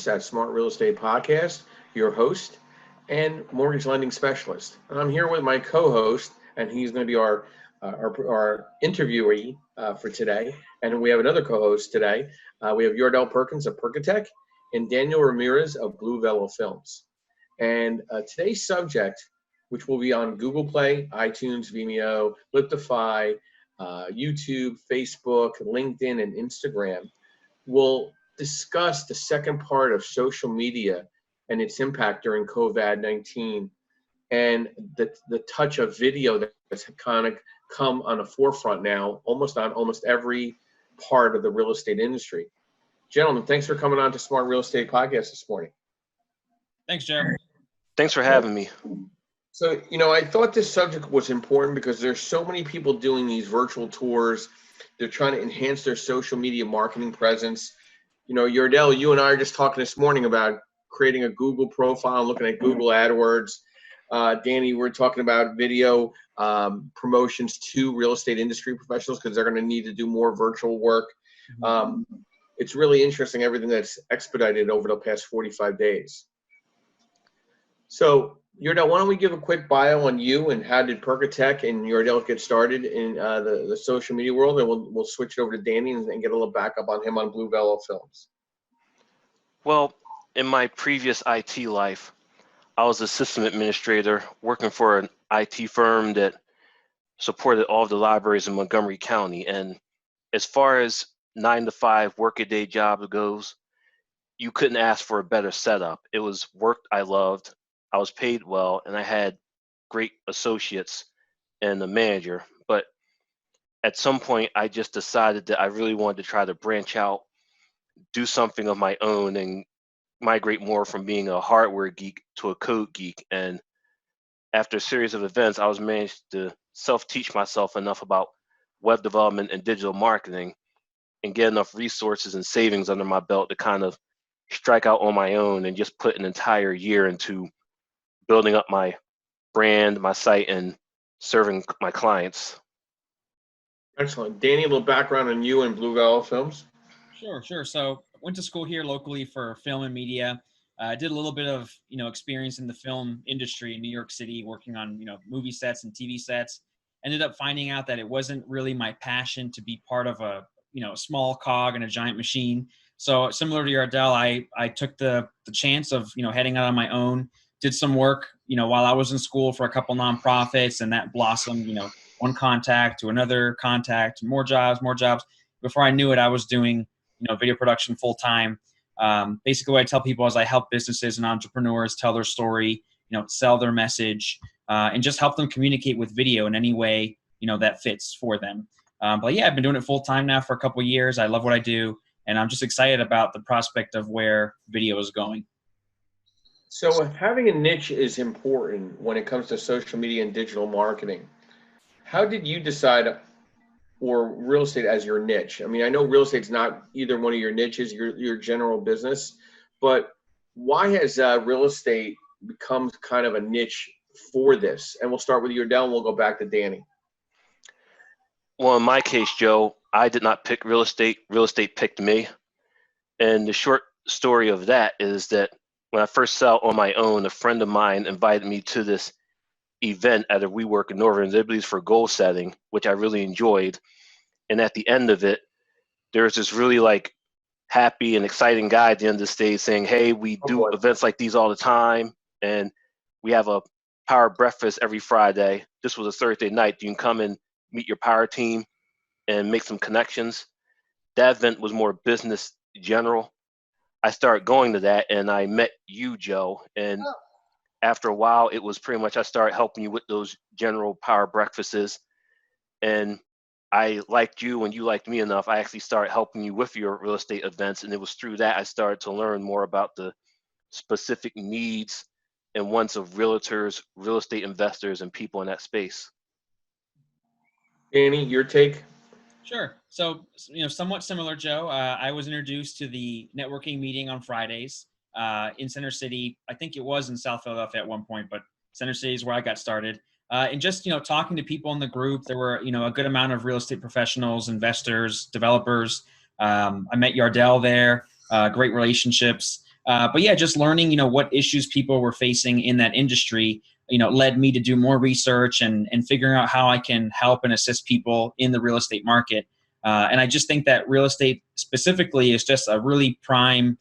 Ramirez at Smart Real Estate Podcast, your host and mortgage lending specialist. And I'm here with my co-host, and he's going to be our interviewee for today. And we have another co-host today. We have Yordell Perkins of Perkatech and Daniel Ramirez of Blue Velo Films. And today's subject, which will be on Google Play, iTunes, Vimeo, Liptify, YouTube, Facebook, LinkedIn, and Instagram, will discuss the second part of social media and its impact during COVID-19 and the touch of video that's kind of come on the forefront now, on almost every part of the real estate industry. Gentlemen, thanks for coming on to Smart Real Estate Podcast this morning. Thanks, Joe. Thanks for having me. So, I thought this subject was important because there's so many people doing these virtual tours. They're trying to enhance their social media marketing presence. Yordell, you and I are just talking this morning about creating a Google profile, looking at Google AdWords. Danny, we're talking about video promotions to real estate industry professionals because they're going to need to do more virtual work. It's really interesting, everything that's expedited over the past 45 days. So, Yordell, why don't we give a quick bio on you and how did Perkatech and Yordell get started in the social media world, and we'll switch it over to Danny and get a little backup on him on Blue Velo Films. Well, in my previous IT life, I was a system administrator working for an IT firm that supported all of the libraries in Montgomery County. And as far as 9-to-5 workaday job goes, you couldn't ask for a better setup. It was work I loved. I was paid well, and I had great associates and a manager. But at some point, I just decided that I really wanted to try to branch out, do something of my own, and migrate more from being a hardware geek to a code geek. And after a series of events, I was managed to self-teach myself enough about web development and digital marketing and get enough resources and savings under my belt to kind of strike out on my own and just put an entire year into building up my brand, my site, and serving my clients. Excellent. Danny, a little background on you and Blue Velo Films. Sure. So I went to school here locally for film and media. I did a little bit of, experience in the film industry in New York City, working on, movie sets and TV sets. Ended up finding out that it wasn't really my passion to be part of a small cog in a giant machine. So similar to Yordell, I took the chance of, heading out on my own. Did some work, while I was in school for a couple nonprofits, and that blossomed, one contact to another contact, more jobs. Before I knew it, I was doing, video production full time. Basically what I tell people is I help businesses and entrepreneurs tell their story, sell their message, and just help them communicate with video in any way, that fits for them. But yeah, I've been doing it full time now for a couple of years. I love what I do, and I'm just excited about the prospect of where video is going. So having a niche is important when it comes to social media and digital marketing. How did you decide or real estate as your niche? I mean, I know real estate's not either one of your niches, your general business, but why has real estate become kind of a niche for this? And we'll start with Yordell and we'll go back to Danny. Well, in my case, Joe, I did not pick real estate. Real estate picked me. And the short story of that is that when I first set out on my own, a friend of mine invited me to this event at a WeWork in Northern Liberties for goal setting, which I really enjoyed. And at the end of it, there's this really happy and exciting guy at the end of the stage saying, "Hey, we do events like these all the time, and we have a power breakfast every Friday. This was a Thursday night. You can come and meet your power team and make some connections." That event was more business general. I started going to that, and I met you, Joe. And after a while, it was pretty much I started helping you with those general power breakfasts. And I liked you, and you liked me enough. I actually started helping you with your real estate events, and it was through that I started to learn more about the specific needs and wants of realtors, real estate investors, and people in that space. Danny, your take? Sure. So, somewhat similar, Joe. I was introduced to the networking meeting on Fridays in Center City. I think it was in South Philadelphia at one point, but Center City is where I got started. And just, talking to people in the group, there were, a good amount of real estate professionals, investors, developers. I met Yordell there, great relationships. But yeah, just learning, what issues people were facing in that industry, led me to do more research and figuring out how I can help and assist people in the real estate market. And I just think that real estate specifically is just a really primed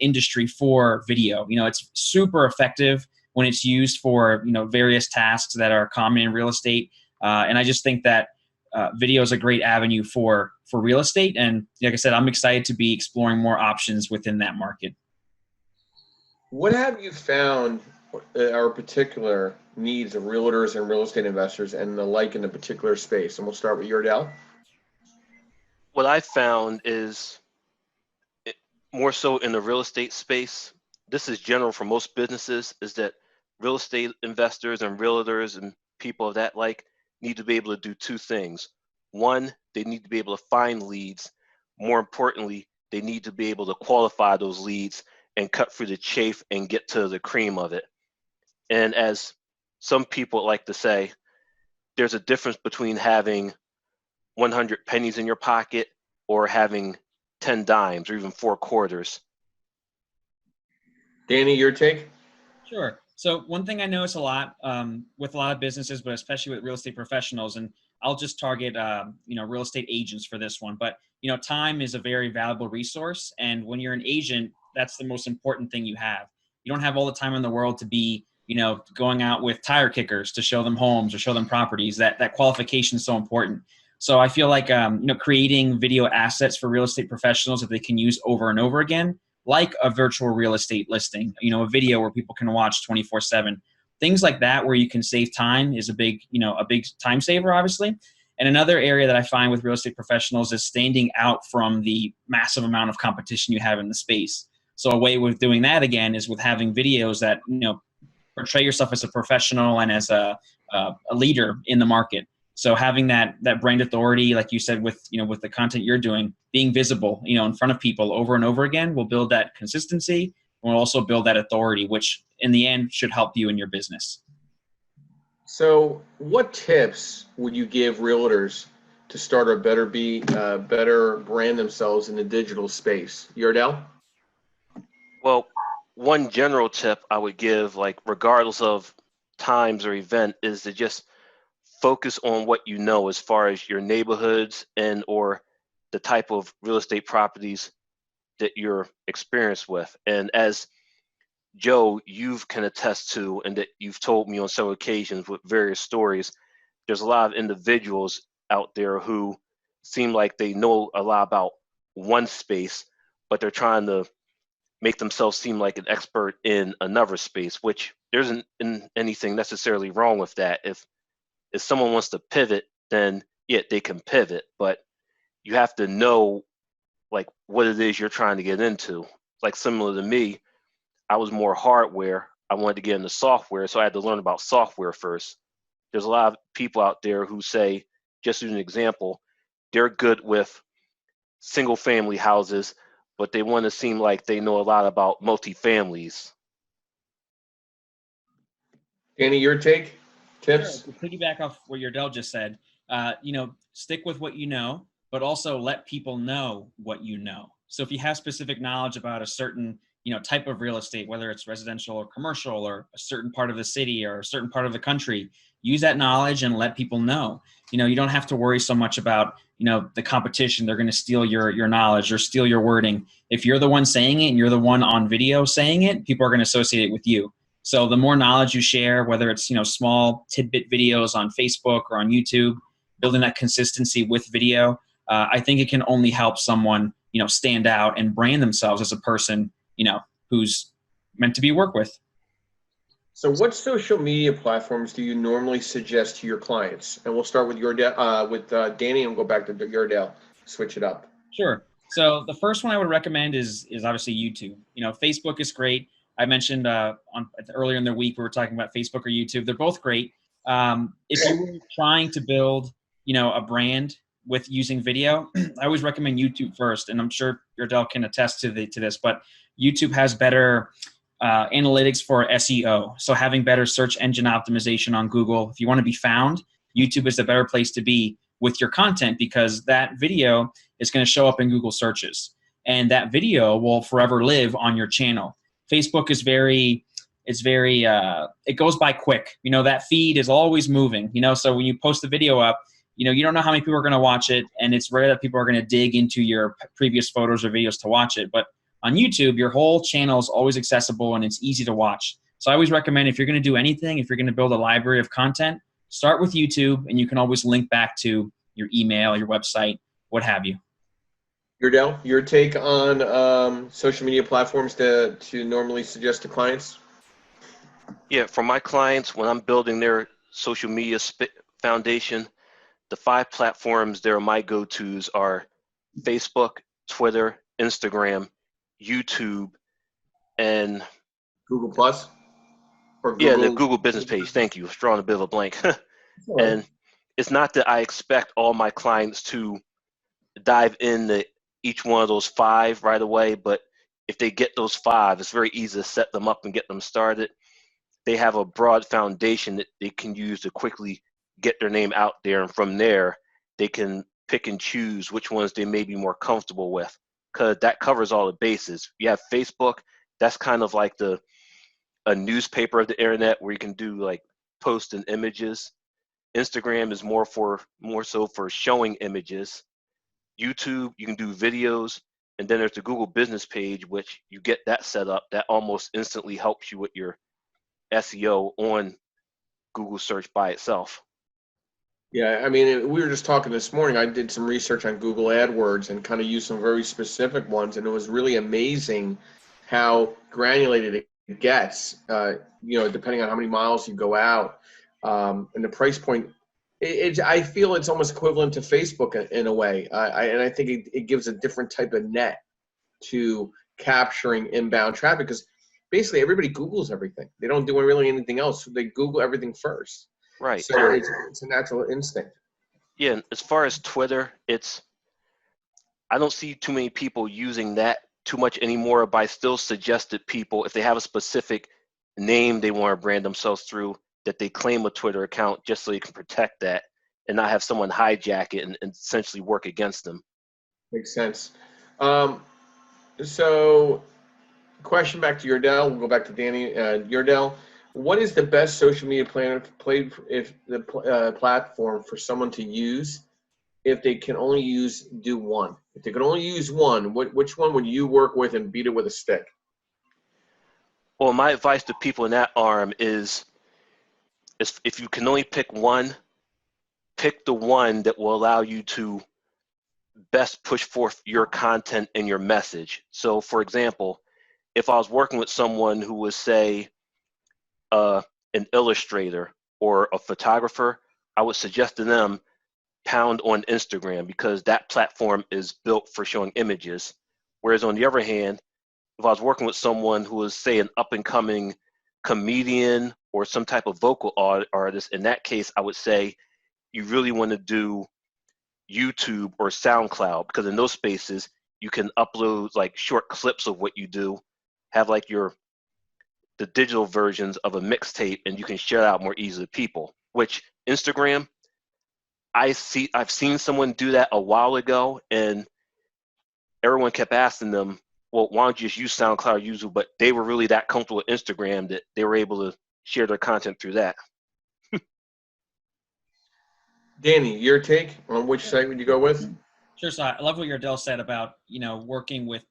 industry for video. It's super effective when it's used for, various tasks that are common in real estate. And I just think that video is a great avenue for real estate. And like I said, I'm excited to be exploring more options within that market. What have you found are particular needs of realtors and real estate investors and the like in a particular space? And we'll start with Yordell. What I found is more so in the real estate space, this is general for most businesses, is that real estate investors and realtors and people of that like need to be able to do two things. One, they need to be able to find leads. More importantly, they need to be able to qualify those leads and cut through the chafe and get to the cream of it. And as some people like to say, there's a difference between having 100 pennies in your pocket or having 10 dimes or even 4 quarters. Danny, your take? Sure. So one thing I notice a lot with a lot of businesses, but especially with real estate professionals, and I'll just target real estate agents for this one. But time is a very valuable resource, and when you're an agent, that's the most important thing you have. You don't have all the time in the world to be going out with tire kickers to show them homes or show them properties. That qualification is so important. So I feel like creating video assets for real estate professionals that they can use over and over again, like a virtual real estate listing, a video where people can watch 24/7. Things like that where you can save time is a big time saver, obviously. And another area that I find with real estate professionals is standing out from the massive amount of competition you have in the space. So a way with doing that, again, is with having videos that portray yourself as a professional and as a leader in the market. So having that brand authority, like you said, with the content you're doing, being visible, in front of people over and over again will build that consistency and will also build that authority, which in the end should help you in your business. So what tips would you give realtors to start or better brand themselves in the digital space? Yordell? Well, one general tip I would give, like regardless of times or event, is to just focus on what you know as far as your neighborhoods and or the type of real estate properties that you're experienced with. And as Joe, you've can attest to, and that you've told me on several occasions with various stories, there's a lot of individuals out there who seem like they know a lot about one space, but they're trying to make themselves seem like an expert in another space, which there isn't anything necessarily wrong with that. If someone wants to pivot, then yeah, they can pivot, but you have to know like what it is you're trying to get into. Like similar to me, I was more hardware. I wanted to get into software, so I had to learn about software first. There's a lot of people out there who say, just as an example, they're good with single family houses, but they want to seem like they know a lot about multifamilies. Danny, your take? Tips? Sure. To piggyback off what Yordell just said, stick with what you know, but also let people know what you know. So if you have specific knowledge about a certain type of real estate, whether it's residential or commercial or a certain part of the city or a certain part of the country, use that knowledge and let people know. You don't have to worry so much about, the competition. They're going to steal your knowledge or steal your wording. If you're the one saying it and you're the one on video saying it, people are going to associate it with you. So the more knowledge you share, whether it's, small tidbit videos on Facebook or on YouTube, building that consistency with video, I think it can only help someone, stand out and brand themselves as a person, who's meant to be worked with. So what social media platforms do you normally suggest to your clients? And we'll start with Danny and we'll go back to Yordell. Switch it up. Sure. So the first one I would recommend is obviously YouTube. Facebook is great. I mentioned earlier in the week we were talking about Facebook or YouTube. They're both great. If you were trying to build, a brand with using video, I always recommend YouTube first. And I'm sure Yordell can attest to this, but YouTube has better analytics for SEO. So having better search engine optimization on Google. If you want to be found, YouTube is a better place to be with your content because that video is going to show up in Google searches. and that video will forever live on your channel. Facebook is it goes by quick. That feed is always moving, so when you post the video up, you don't know how many people are going to watch it, and it's rare that people are going to dig into your previous photos or videos to watch it. But on YouTube, your whole channel is always accessible and it's easy to watch. So I always recommend, if you're going to do anything, if you're going to build a library of content, start with YouTube, and you can always link back to your email, your website, what have you. Yordell, your take on social media platforms to normally suggest to clients? Yeah, for my clients, when I'm building their social media foundation, the 5 platforms that are my go-tos are Facebook, Twitter, Instagram, YouTube, and Google Plus? Or yeah, the Google? Google business page. Thank you. I was drawing a bit of a blank. All right. And it's not that I expect all my clients to dive into each one of those 5 right away, but if they get those 5, it's very easy to set them up and get them started. They have a broad foundation that they can use to quickly get their name out there, and from there they can pick and choose which ones they may be more comfortable with, because that covers all the bases. You have Facebook, that's kind of like a newspaper of the internet where you can do like posts and images. Instagram is more so for showing images. YouTube, you can do videos, and then there's the Google business page, which you get that set up, that almost instantly helps you with your SEO on Google search by itself. Yeah, I mean, we were just talking this morning. I did some research on Google AdWords and kind of used some very specific ones, and it was really amazing how granulated it gets, depending on how many miles you go out. And the price point, I feel it's almost equivalent to Facebook in a way. And I think it gives a different type of net to capturing inbound traffic, because basically everybody Googles everything. They don't do really anything else. They Google everything first. Right. So it's a natural instinct. Yeah, and as far as Twitter, I don't see too many people using that too much anymore, but I still suggest that people, if they have a specific name they want to brand themselves through, that they claim a Twitter account just so you can protect that and not have someone hijack it and essentially work against them. Makes sense. So question back to Yordell. We'll go back to Danny. Yordell, what is the best social media platform for someone to use if they can only do one? If they can only use one, which one would you work with and beat it with a stick? Well, my advice to people in that arm is if you can only pick one, pick the one that will allow you to best push forth your content and your message. So, for example, if I was working with someone who was, say, an illustrator or a photographer, I would suggest to them pound on Instagram, because that platform is built for showing images. Whereas on the other hand, if I was working with someone who was, say, an up-and-coming comedian or some type of vocal artist, in that case, I would say you really want to do YouTube or SoundCloud, because in those spaces, you can upload like short clips of what you do, have like the digital versions of a mixtape, and you can share it out more easily to people. Which Instagram, I've seen someone do that a while ago, and everyone kept asking them, well, why don't you just use SoundCloud or YouTube? But they were really that comfortable with Instagram that they were able to share their content through that. Danny, your take on which site would you go with? Sure. So I love what Yordell said about, working with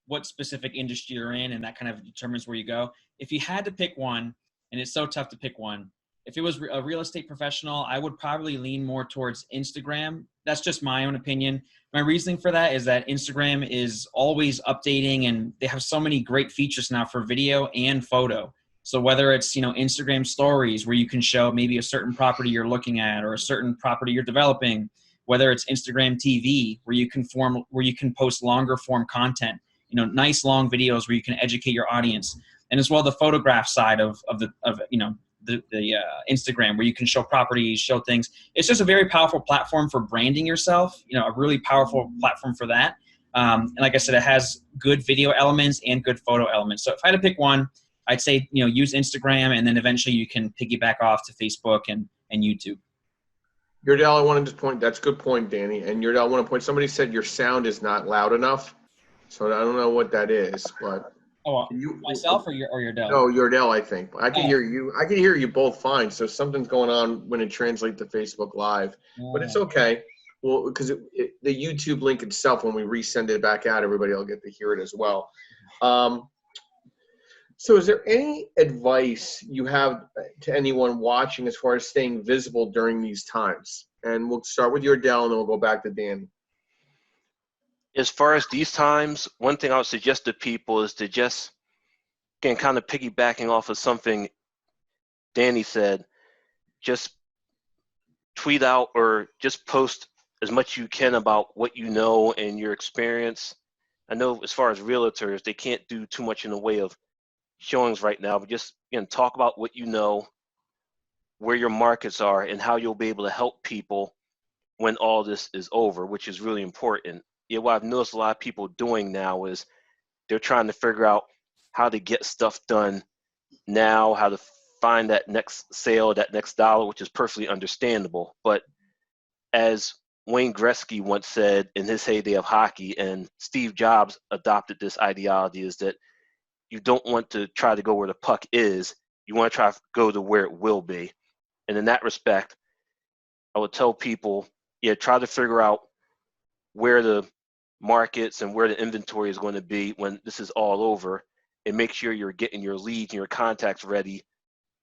what specific industry you're in, and that kind of determines where you go. If you had to pick one, and it's so tough to pick one, if it was a real estate professional, I would probably lean more towards Instagram. That's just my own opinion. My reasoning for that is that Instagram is always updating, and they have so many great features now for video and photo. So whether it's, Instagram stories where you can show maybe a certain property you're looking at or a certain property you're developing, whether it's Instagram TV where you can post longer form content, nice long videos where you can educate your audience, and as well the photograph side of the Instagram where you can show properties, show things. It's just a very powerful platform for branding yourself, a really powerful platform for that. And like I said, it has good video elements and good photo elements. So if I had to pick one, I'd say, use Instagram, and then eventually you can piggyback off to Facebook and YouTube. Yordell, I wanted to point, that's a good point, Danny. And Yordell, I want to point, somebody said your sound is not loud enough. So I don't know what that is, but Oh, can you? myself or your Dell? No, Yordell, I think. I can Oh, hear you. I can hear you both fine. So something's going on when it translates to Facebook Live, but it's oh. okay. Well, because the YouTube link itself, when we resend it back out, everybody will get to hear it as well. So is there any advice you have to anyone watching as far as staying visible during these times? And we'll start with Yordell, and then we'll go back to Dan. As far as these times, one thing I would suggest to people is to just, again, kind of piggybacking off of something Danny said, just tweet out or just post as much you can about what you know and your experience. I know as far as realtors, they can't do too much in the way of showings right now, but just, again, talk about what you know, where your markets are, and how you'll be able to help people when all this is over, which is really important. Yeah, what I've noticed a lot of people doing now is they're trying to figure out how to get stuff done now, how to find that next sale, that next dollar, which is perfectly understandable. But as Wayne Gretzky once said in his heyday of hockey, and Steve Jobs adopted this ideology, is that you don't want to try to go where the puck is. You want to try to go to where it will be. And in that respect, I would tell people, yeah, try to figure out where the markets and where the inventory is going to be when this is all over, and make sure you're getting your leads and your contacts ready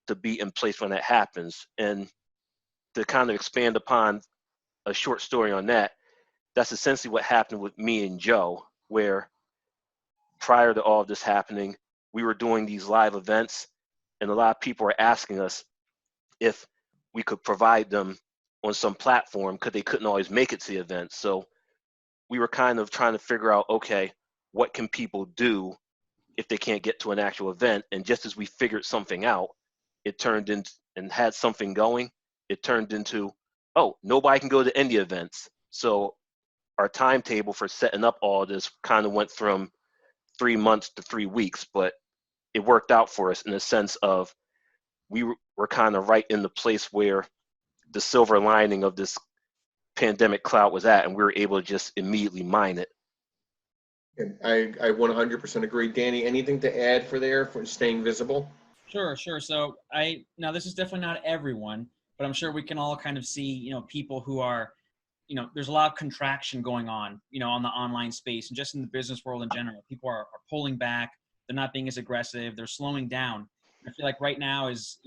to be in place when that happens. And to kind of expand upon a short story on that, that's essentially what happened with me and Joe, where prior to all of this happening, we were doing these live events, and a lot of people were asking us if we could provide them on some platform because they couldn't always make it to the event. So we were kind of trying to figure out, okay, what can people do if they can't get to an actual event? And just as we figured something out, it turned into, and had something going, it turned into, oh, nobody can go to any events. So our timetable for setting up all this kind of went from 3 months to 3 weeks, but it worked out for us in the sense of we were kind of right in the place where the silver lining of this pandemic cloud was at, and we were able to just immediately mine it. And I 100% agree. Danny, anything to add for staying visible? Sure. So now this is definitely not everyone, but I'm sure we can all kind of see, people who are, there's a lot of contraction going on, on the online space and just in the business world in general. People are pulling back. They're not being as aggressive. They're slowing down. I feel like right now is,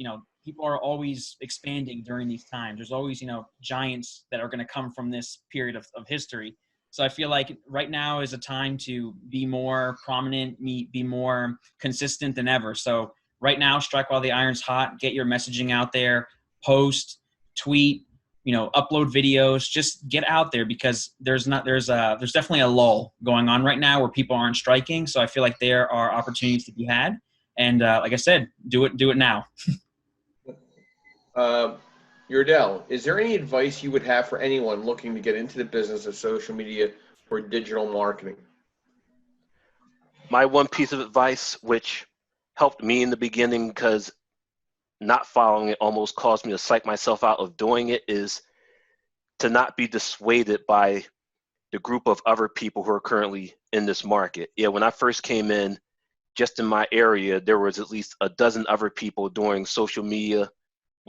people are always expanding during these times. There's always, giants that are going to come from this period of history. So I feel like right now is a time to be more prominent, be more consistent than ever. So right now, strike while the iron's hot, get your messaging out there, post, tweet, upload videos, just get out there because there's definitely a lull going on right now where people aren't striking. So I feel like there are opportunities to be had. And like I said, do it now. Yordell, is there any advice you would have for anyone looking to get into the business of social media or digital marketing? My one piece of advice, which helped me in the beginning because not following it almost caused me to psych myself out of doing it, is to not be dissuaded by the group of other people who are currently in this market. Yeah, when I first came in, just in my area, there was at least a dozen other people doing social media,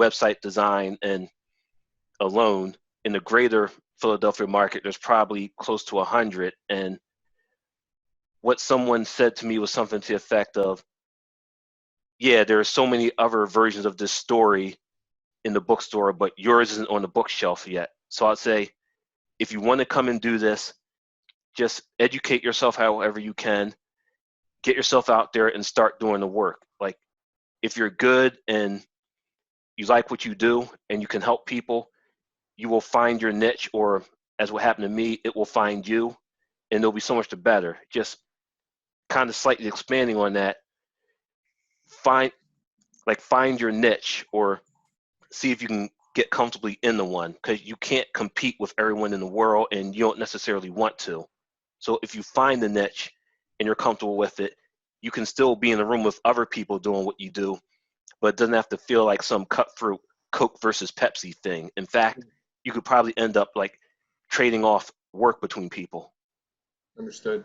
website design, and alone in the greater Philadelphia market, there's probably close to 100. And what someone said to me was something to the effect of, yeah, there are so many other versions of this story in the bookstore, but yours isn't on the bookshelf yet. So I'd say, if you want to come and do this, just educate yourself however you can, get yourself out there and start doing the work. Like, if you're good and you like what you do and you can help people, you will find your niche, or as what happened to me, it will find you, and it'll be so much the better. Just kind of slightly expanding on that, find your niche, or see if you can get comfortably in the one, because you can't compete with everyone in the world and you don't necessarily want to. So if you find the niche and you're comfortable with it, you can still be in the room with other people doing what you do, but it doesn't have to feel like some cutthroat Coke versus Pepsi thing. In fact, you could probably end up like trading off work between people. Understood.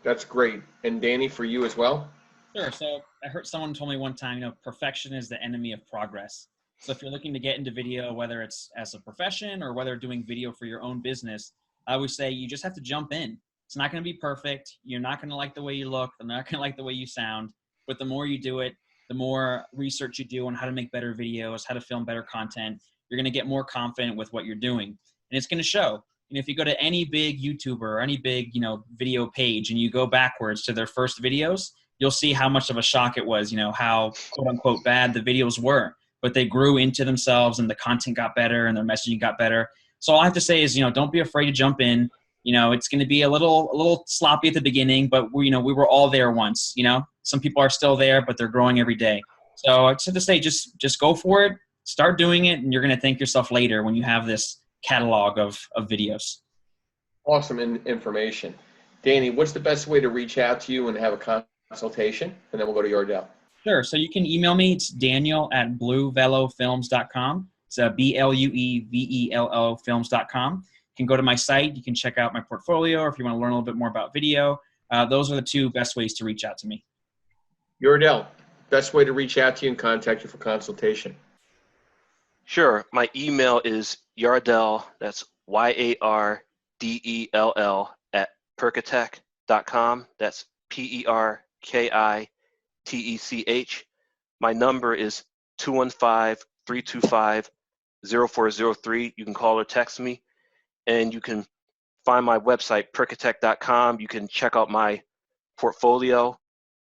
That's great. And Danny, for you as well? Sure. So I heard someone told me one time, perfection is the enemy of progress. So if you're looking to get into video, whether it's as a profession or whether doing video for your own business, I would say you just have to jump in. It's not going to be perfect. You're not going to like the way you look. They're not going to like the way you sound. But the more you do it, the more research you do on how to make better videos, how to film better content, you're going to get more confident with what you're doing. And it's going to show. If you go to any big YouTuber or any big, video page and you go backwards to their first videos, you'll see how much of a shock it was, how quote unquote bad the videos were, but they grew into themselves and the content got better and their messaging got better. So all I have to say is, don't be afraid to jump in. It's going to be a little sloppy at the beginning, but we were all there once, some people are still there, but they're growing every day. So I'd have to say, just go for it, start doing it. And you're going to thank yourself later when you have this catalog of videos. Awesome information. Danny, what's the best way to reach out to you and have a consultation? And then we'll go to Yardell. Sure. So you can email me. It's daniel@bluevelofilms.com. It's BLUEVELO films.com. You can go to my site. You can check out my portfolio, or if you want to learn a little bit more about video. Those are the two best ways to reach out to me. Yardell, best way to reach out to you and contact you for consultation. Sure. My email is Yardell, that's YARDELL @perkatech.com. That's PERKITECH. My number is 215-325-0403. You can call or text me, and you can find my website, perkatech.com. You can check out my portfolio.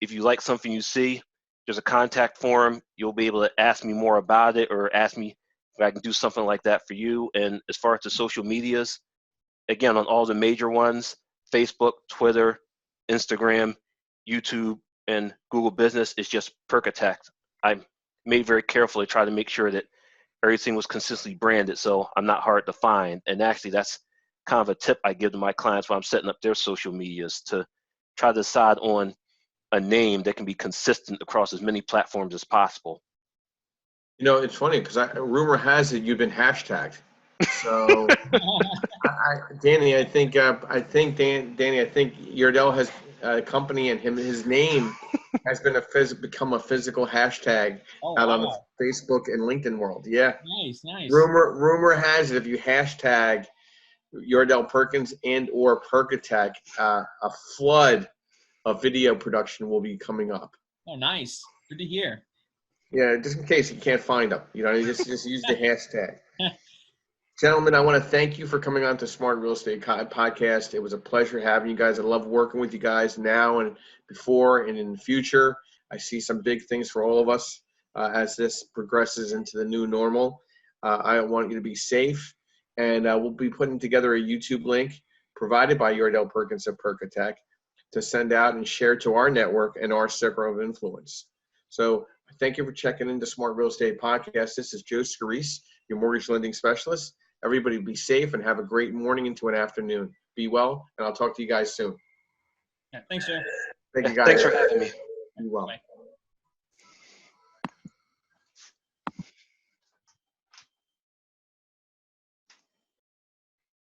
If you like something you see, there's a contact form. You'll be able to ask me more about it or ask me if I can do something like that for you. And as far as the social medias, again, on all the major ones, Facebook, Twitter, Instagram, YouTube, and Google Business, is just Perkatech. I made very carefully try to make sure that everything was consistently branded, so I'm not hard to find. And actually, that's kind of a tip I give to my clients when I'm setting up their social medias, to try to decide on a name that can be consistent across as many platforms as possible. It's funny because rumor has it you've been hashtagged. So, Danny, I think Yardell has a company, and his name has been become a physical hashtag out on the Facebook and LinkedIn world. Yeah. Nice. Rumor has it if you hashtag Yardell Perkins and or Perkatech, a flood of video production will be coming up. Oh, nice. Good to hear. Yeah, just in case you can't find them, you just use the hashtag. Gentlemen, I want to thank you for coming on to Smart Real Estate Podcast. It was a pleasure having you guys. I love working with you guys now and before and in the future. I see some big things for all of us as this progresses into the new normal. I want you to be safe, and we'll be putting together a YouTube link provided by Yardell Perkins at Perkatech to send out and share to our network and our circle of influence. So thank you for checking into Smart Real Estate Podcast. This is Joe Scarice, your mortgage lending specialist. Everybody be safe and have a great morning into an afternoon. Be well, and I'll talk to you guys soon. Yeah, thanks, Joe. Thank you, guys. Thanks for having me. Be well. Bye.